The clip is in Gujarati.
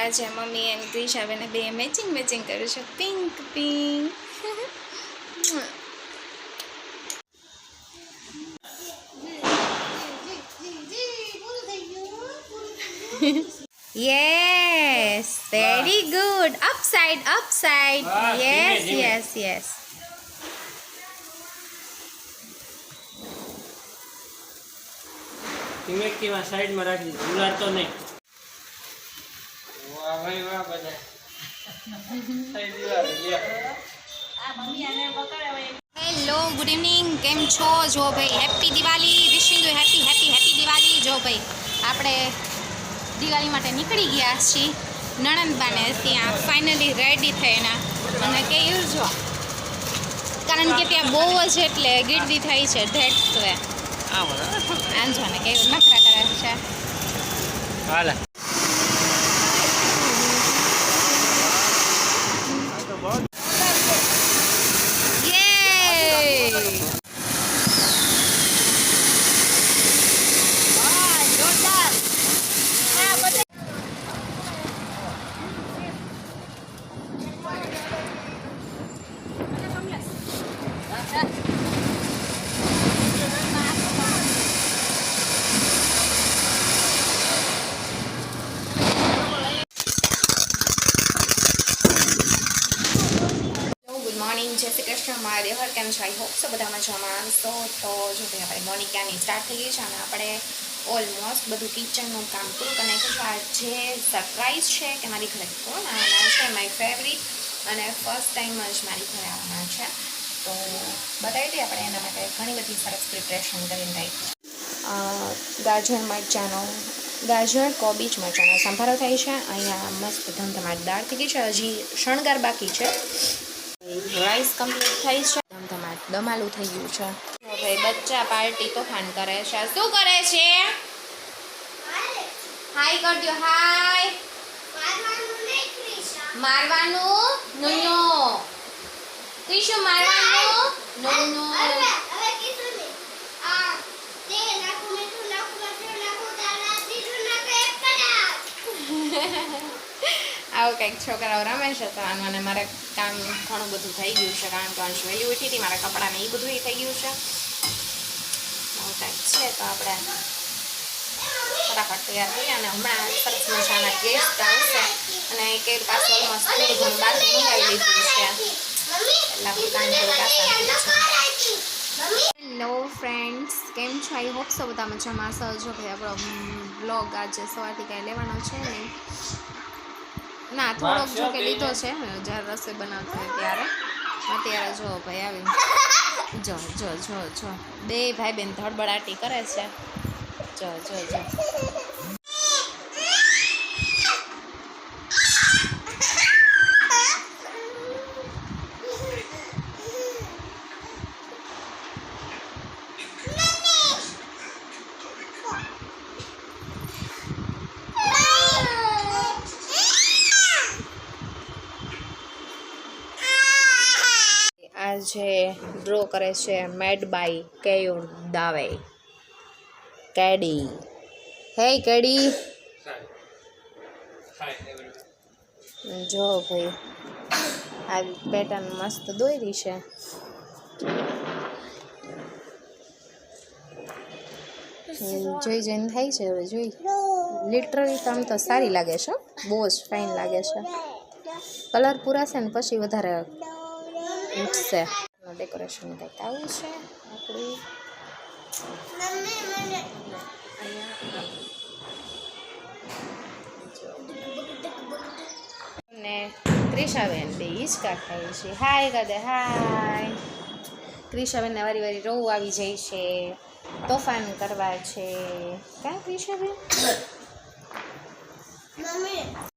આજે મમ્મી અને ક્રિશાબેન બે મેચિંગ કર્યું છે, pink pink. Yes, very good. Upside. Yes. ધીમે સાઈડમાં રાખી દો, ઉલાડતો નહીં. વાહ ભાઈ વાહ બધા. Hello, good evening. કેમ છો? જો ભાઈ happy Diwali. Wishing you happy Diwali. જો ભાઈ આપણે દિવાળી માટે નીકળી ગયા છીએ નણંદબાને ત્યાં ફાઇનલી રેડી થઈને, અને કેવું જો કારણ કે ત્યાં બહુ જ એટલે ગીર્દી થઈ છે ધેટ્સ વે આંજો ને કેવું નખરા કરે છે. હાલા જય શ્રી કૃષ્ણ, મહાદેવ હર. કેમ છો? આઈ હોપ સો બધા મજામાં. તો જો ભાઈ આપણે મોર્નિંગ ક્યાંની સ્ટાર્ટ થઈ ગઈ છે અને આપણે ઓલમોસ્ટ બધું કિચનનું કામ પૂરું કરી નાખ્યું છે. આજે સરપ્રાઈઝ છે કે મારી ઘરે કોણ આવવાના છે, મારી ફેવરિટ, અને ફર્સ્ટ ટાઈમ જ મારી ઘરે આવવાના છે. તો બતાવી દઈએ આપણે એના માટે ઘણી બધી સરસ પ્રિપરેશન કરીને રાખી. ગાજર કોબીજ મરચાંનો સંભારો થાય છે. અહીંયા મસ્ત ધમધમાટ દાળ થઈ ગઈ છે, હજી શણગાર બાકી છે. રાઈસ કમ્પ્લીટ થઈ છે, ધમધમાટ દમાલું થઈ ગયું છે. ભાઈ બચ્ચા પાર્ટી તોફાન કરે છે. શું કરે છે? હાય કરજો. હાય મારવાનું નુનો ક્રિશુ મારવાનું નુનો. આવું કંઈક છોકરાઓ રમે છે તો આનું, અને મારે કામ ઘણું બધું થઈ ગયું છે કારણ કે અંશ વહેલી ઉઠી હતી, મારા કપડાને એ બધું થઈ ગયું છે. આવું કંઈક છે તો આપણે ફટાફટ તૈયાર થઈએ અને હમણાં સરસ મજાના ગેસ્ટ આવશે અને કેર પાસે ઓલમોસ્ટ થોડું ઘણું બહારથી મંગાવી લીધું છે એટલે આપણું કામ થોડુંક આસાન છે. હેલો ફ્રેન્ડ્સ, કેમ છો? આઈ હોપ સો બધા મજામાં. સહજો ભાઈ આપણો બ્લોગ આજે સવારથી કાંઈ લેવાનો છે નહીં. ના, થોડોક જો કે લીધો છે જ્યારે રસોઈ બનાવતી હોય ત્યારે. અત્યારે જો ભાઈ આવી જો બે ભાઈ બેન ધડબડાટી કરે છે. જો આજે ડ્રો કરે છે મેડ બાય કેયુર દાવે. કેડી, હે કેડી. જો ભાઈ આવી પેટર્ન મસ્ત દોરી છે. જોઈ જોઈને થાય છે. હવે જોઈ લિટરલી તો આમ તો સારી લાગે છે, બહુ જ ફાઇન લાગે છે. કલર પૂરાશે ને પછી વધારે ઉઠશે. ડેકોરેશન કંઈક આવું છે આપણું. ને ક્રિશાબેન બે હિંચકા ખાય છે. હાય કદે હાય. ક્રિશાબેનને વારી રોવું આવી જાય છે, તોફાન કરવા છે. કાં ક્રિશાબેન?